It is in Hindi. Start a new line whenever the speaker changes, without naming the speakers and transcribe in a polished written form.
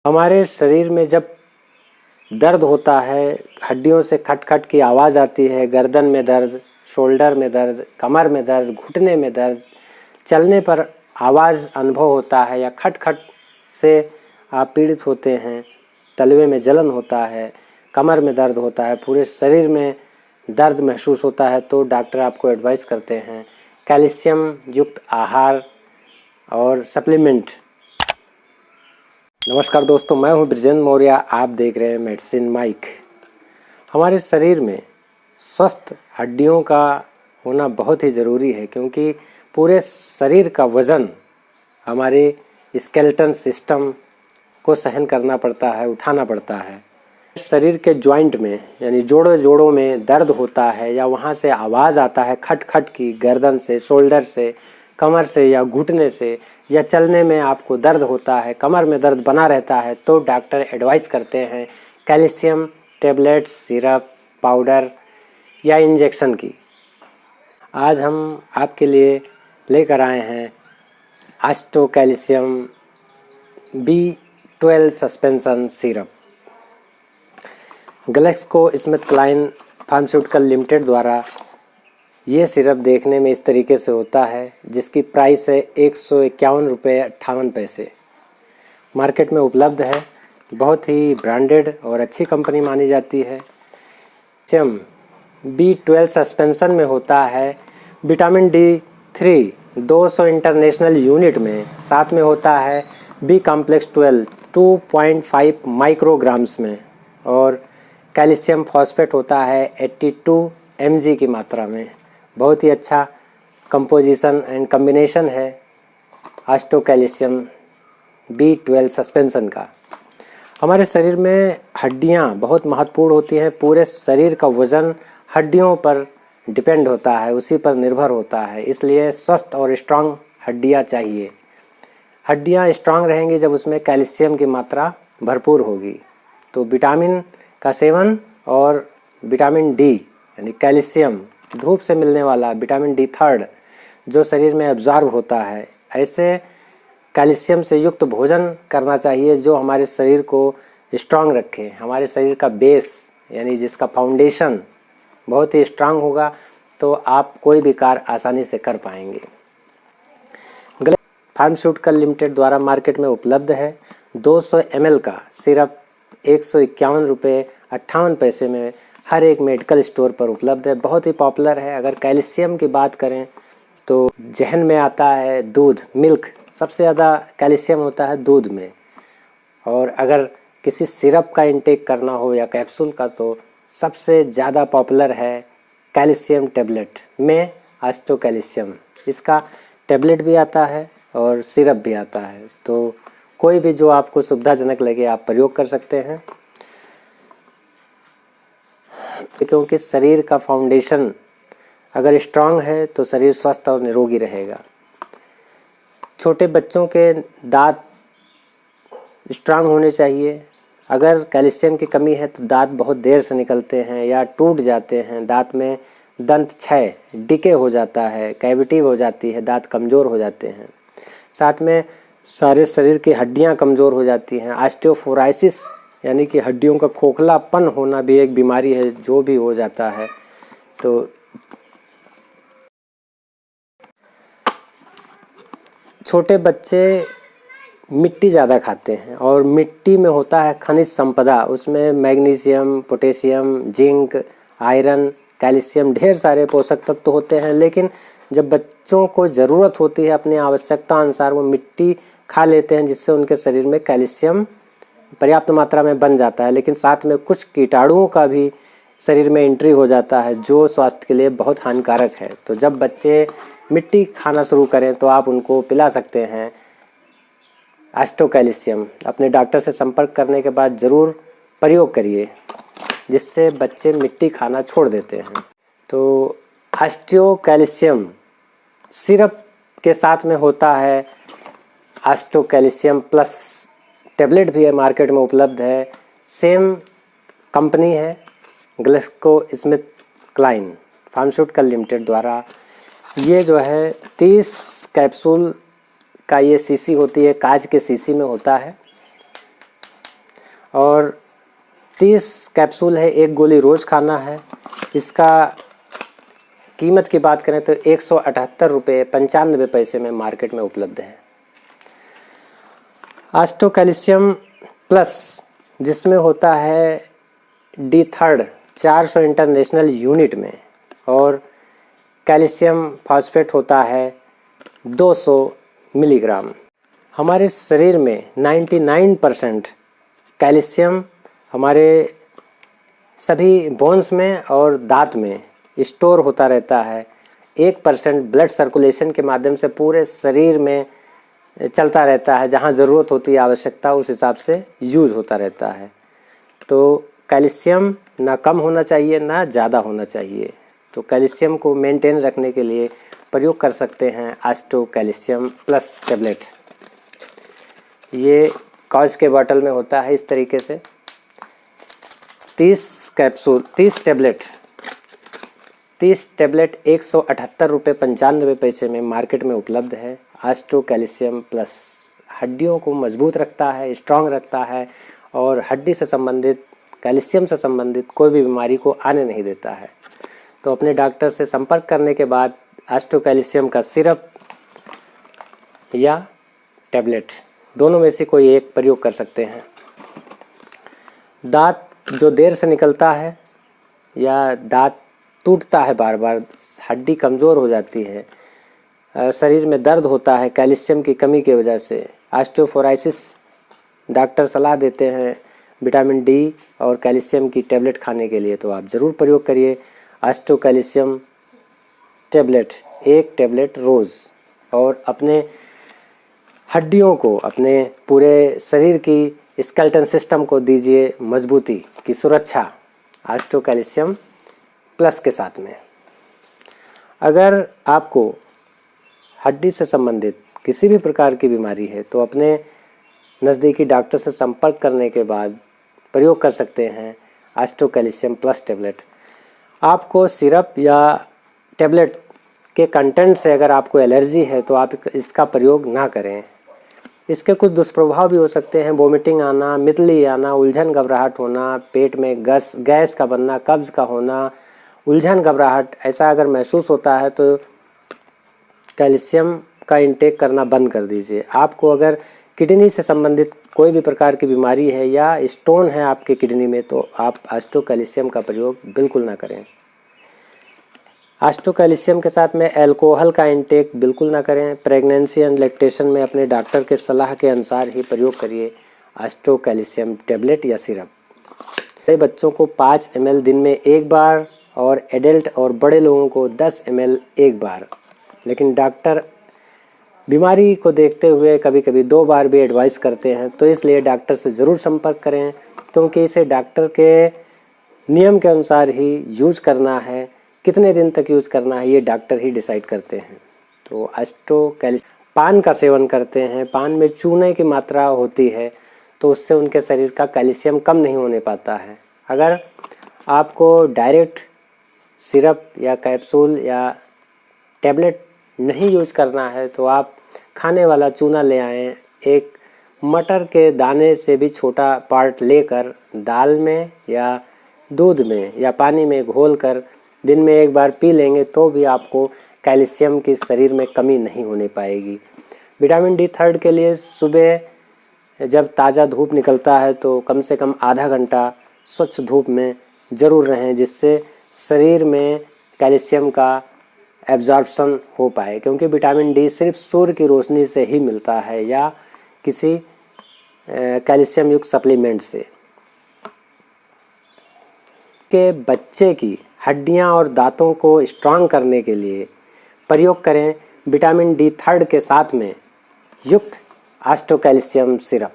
हमारे शरीर में जब दर्द होता है, हड्डियों से खट खट की आवाज़ आती है, गर्दन में दर्द, शोल्डर में दर्द, कमर में दर्द, घुटने में दर्द, चलने पर आवाज़ अनुभव होता है या खट खट से आप पीड़ित होते हैं, तलवे में जलन होता है, कमर में दर्द होता है, पूरे शरीर में दर्द महसूस होता है, तो डॉक्टर आपको एडवाइस करते हैं कैल्शियम युक्त आहार और सप्लीमेंट। नमस्कार दोस्तों, मैं हूं ब्रिजेंद्र मौर्य। आप देख रहे हैं मेडिसिन माइक। हमारे शरीर में स्वस्थ हड्डियों का होना बहुत ही ज़रूरी है, क्योंकि पूरे शरीर का वज़न हमारे स्केलेटन सिस्टम को सहन करना पड़ता है, उठाना पड़ता है। शरीर के जॉइंट में यानी जोड़ों में दर्द होता है या वहाँ से आवाज़ आता है खट खट की, गर्दन से, शोल्डर से, कमर से या घुटने से, या चलने में आपको दर्द होता है, कमर में दर्द बना रहता है, तो डॉक्टर एडवाइस करते हैं कैल्शियम टेबलेट्स, सिरप, पाउडर या इंजेक्शन की। आज हम आपके लिए लेकर आए हैं Osto calcium B12 suspension syrup. GlaxoSmithKline pharmaceutical limited द्वारा ये सिरप देखने में इस तरीके से होता है, जिसकी प्राइस है 151 रुपये 58 पैसे। मार्केट में उपलब्ध है, बहुत ही ब्रांडेड और अच्छी कंपनी मानी जाती है। कैल्शियम B12 सस्पेंशन में होता है विटामिन D3 200 इंटरनेशनल यूनिट में, साथ में होता है B कॉम्प्लेक्स 12 2.5 माइक्रोग्राम्स में, और कैल्शियम फॉस्फेट होता है 82 mg की मात्रा में। बहुत ही अच्छा कंपोजिशन एंड कम्बिनेशन है आस्टो कैल्शियम B12 सस्पेंशन का। हमारे शरीर में हड्डियां बहुत महत्वपूर्ण होती हैं। पूरे शरीर का वज़न हड्डियों पर डिपेंड होता है, उसी पर निर्भर होता है। इसलिए स्वस्थ और स्ट्रांग हड्डियां चाहिए। हड्डियां स्ट्रांग रहेंगी जब उसमें कैल्शियम की मात्रा भरपूर होगी। तो विटामिन का सेवन और विटामिन डी यानी कैल्शियम, धूप से मिलने वाला विटामिन D3 जो शरीर में एब्जॉर्ब होता है, ऐसे कैल्शियम से युक्त भोजन करना चाहिए जो हमारे शरीर को स्ट्रांग रखे। हमारे शरीर का बेस यानी जिसका फाउंडेशन बहुत ही स्ट्रांग होगा, तो आप कोई भी कार्य आसानी से कर पाएंगे। फार्मास्यूटिकल लिमिटेड द्वारा मार्केट में उपलब्ध है 200 ml का सिरप 151 रुपये 58 पैसे में हर एक मेडिकल स्टोर पर उपलब्ध है। बहुत ही पॉपुलर है। अगर कैल्शियम की बात करें तो जहन में आता है दूध, मिल्क। सबसे ज़्यादा कैल्शियम होता है दूध में। और अगर किसी सिरप का इंटेक करना हो या कैप्सूल का, तो सबसे ज़्यादा पॉपुलर है कैल्शियम टेबलेट में आस्टो कैल्शियम। इसका टेबलेट भी आता है और सिरप भी आता है, तो कोई भी जो आपको सुविधाजनक लगे आप प्रयोग कर सकते हैं, क्योंकि शरीर का फाउंडेशन अगर स्ट्रांग है तो शरीर स्वस्थ और निरोगी रहेगा। छोटे बच्चों के दांत स्ट्रांग होने चाहिए। अगर कैल्शियम की कमी है तो दांत बहुत देर से निकलते हैं या टूट जाते हैं, दांत में दंत क्षय, डिके हो जाता है, कैविटी हो जाती है, दांत कमज़ोर हो जाते हैं। साथ में सारे शरीर की हड्डियां कमज़ोर हो जाती हैं। ऑस्टियोपोरोसिस यानी कि हड्डियों का खोखलापन होना भी एक बीमारी है, जो भी हो जाता है। तो छोटे बच्चे मिट्टी ज़्यादा खाते हैं, और मिट्टी में होता है खनिज संपदा। उसमें magnesium, potassium, zinc, iron, calcium, ढेर सारे पोषक तत्व होते हैं। लेकिन जब बच्चों को ज़रूरत होती है अपनी आवश्यकता अनुसार, वो मिट्टी खा लेते हैं, जिससे उनके शरीर में कैल्शियम पर्याप्त मात्रा में बन जाता है। लेकिन साथ में कुछ कीटाणुओं का भी शरीर में एंट्री हो जाता है, जो स्वास्थ्य के लिए बहुत हानिकारक है। तो जब बच्चे मिट्टी खाना शुरू करें तो आप उनको पिला सकते हैं आस्टो कैल्शियम। अपने डॉक्टर से संपर्क करने के बाद ज़रूर प्रयोग करिए, जिससे बच्चे मिट्टी खाना छोड़ देते हैं। तो आस्टो कैल्शियम सिरप के साथ में होता है आस्टो कैल्शियम प्लस टेबलेट भी है, मार्केट में उपलब्ध है। सेम कंपनी है, ग्लेक्सोस्मिथक्लाइन फार्मास्यूटिकल लिमिटेड द्वारा। ये जो है 30 कैप्सूल का ये शीशी होती है, कांच के शीशी में होता है। और 30 कैप्सूल है, 1 गोली रोज़ खाना है। इसका कीमत की बात करें तो 178 रुपये 95 पैसे में मार्केट में उपलब्ध है। आस्टो कैल्शियम प्लस जिसमें होता है D3 400 इंटरनेशनल यूनिट में, और कैल्शियम फॉस्फेट होता है 200 मिलीग्राम। हमारे शरीर में 99% कैल्शियम हमारे सभी बोन्स में और दांत में स्टोर होता रहता है। 1% ब्लड सर्कुलेशन के माध्यम से पूरे शरीर में चलता रहता है, जहाँ ज़रूरत होती है, आवश्यकता, उस हिसाब से यूज़ होता रहता है। तो कैल्शियम ना कम होना चाहिए ना ज़्यादा होना चाहिए। तो कैल्शियम को मेंटेन रखने के लिए प्रयोग कर सकते हैं आस्टो कैल्शियम प्लस टेबलेट। ये कांच के बॉटल में होता है इस तरीके से। 30 टैबलेट 178 रुपये 95 पैसे में मार्केट में उपलब्ध है। आस्टो कैल्शियम प्लस हड्डियों को मजबूत रखता है, स्ट्रांग रखता है, और हड्डी से संबंधित, कैल्शियम से संबंधित कोई भी बीमारी को आने नहीं देता है। तो अपने डॉक्टर से संपर्क करने के बाद आस्टो कैल्शियम का सिरप या टैबलेट दोनों में से कोई एक प्रयोग कर सकते हैं। दांत जो देर से निकलता है या दांत टूटता है, बार बार हड्डी कमज़ोर हो जाती है, शरीर में दर्द होता है कैल्शियम की कमी की वजह से, ऑस्टियोपोरोसिस, डॉक्टर सलाह देते हैं विटामिन डी और कैल्शियम की टैबलेट खाने के लिए, तो आप ज़रूर प्रयोग करिए आस्टो कैल्शियम टैबलेट, 1 टैबलेट रोज़, और अपने हड्डियों को, अपने पूरे शरीर की स्केलेटन सिस्टम को दीजिए मजबूती की सुरक्षा आस्टो कैल्शियम प्लस के साथ में। अगर आपको हड्डी से संबंधित किसी भी प्रकार की बीमारी है तो अपने नज़दीकी डॉक्टर से संपर्क करने के बाद प्रयोग कर सकते हैं आस्टो कैल्शियम प्लस टैबलेट। आपको सिरप या टैबलेट के कंटेंट से अगर आपको एलर्जी है तो आप इसका प्रयोग ना करें। इसके कुछ दुष्प्रभाव भी हो सकते हैं, वोमिटिंग आना, मितली आना, उलझन घबराहट होना, पेट में गैस का बनना, कब्ज़ का होना, उलझन घबराहट, ऐसा अगर महसूस होता है तो कैल्शियम का इंटेक करना बंद कर दीजिए। आपको अगर किडनी से संबंधित कोई भी प्रकार की बीमारी है या स्टोन है आपके किडनी में तो आप आस्टो कैल्शियम का प्रयोग बिल्कुल ना करें। आस्टो कैल्शियम के साथ में अल्कोहल का इंटेक बिल्कुल ना करें। प्रेगनेंसी एंड लैक्टेशन में अपने डॉक्टर के सलाह के अनुसार ही प्रयोग करिए आस्टो कैल्शियम टैबलेट या सिरप। कई बच्चों को 5 ml दिन में 1 बार और एडल्ट और बड़े लोगों को 10 ml 1 बार, लेकिन डॉक्टर बीमारी को देखते हुए कभी कभी 2 बार भी एडवाइस करते हैं, तो इसलिए डॉक्टर से ज़रूर संपर्क करें, क्योंकि इसे डॉक्टर के नियम के अनुसार ही यूज़ करना है। कितने दिन तक यूज़ करना है ये डॉक्टर ही डिसाइड करते हैं। तो आस्टो कैल्शियम, पान का सेवन करते हैं, पान में चूने की मात्रा होती है, तो उससे उनके शरीर का कैल्शियम कम नहीं होने पाता है। अगर आपको डायरेक्ट सिरप या कैप्सूल या टैबलेट नहीं यूज़ करना है तो आप खाने वाला चूना ले आएँ। एक मटर के दाने से भी छोटा पार्ट लेकर दाल में या दूध में या पानी में घोलकर दिन में 1 बार पी लेंगे तो भी आपको कैल्शियम की शरीर में कमी नहीं होने पाएगी। विटामिन D3 के लिए सुबह जब ताज़ा धूप निकलता है तो कम से कम आधा घंटा स्वच्छ धूप में ज़रूर रहें, जिससे शरीर में कैल्शियम का एब्जॉर्प्शन हो पाए, क्योंकि विटामिन डी सिर्फ सूर्य की रोशनी से ही मिलता है या किसी कैल्शियम युक्त सप्लीमेंट से। के बच्चे की हड्डियां और दांतों को स्ट्रांग करने के लिए प्रयोग करें विटामिन D3 के साथ में युक्त आस्टो कैल्शियम सिरप।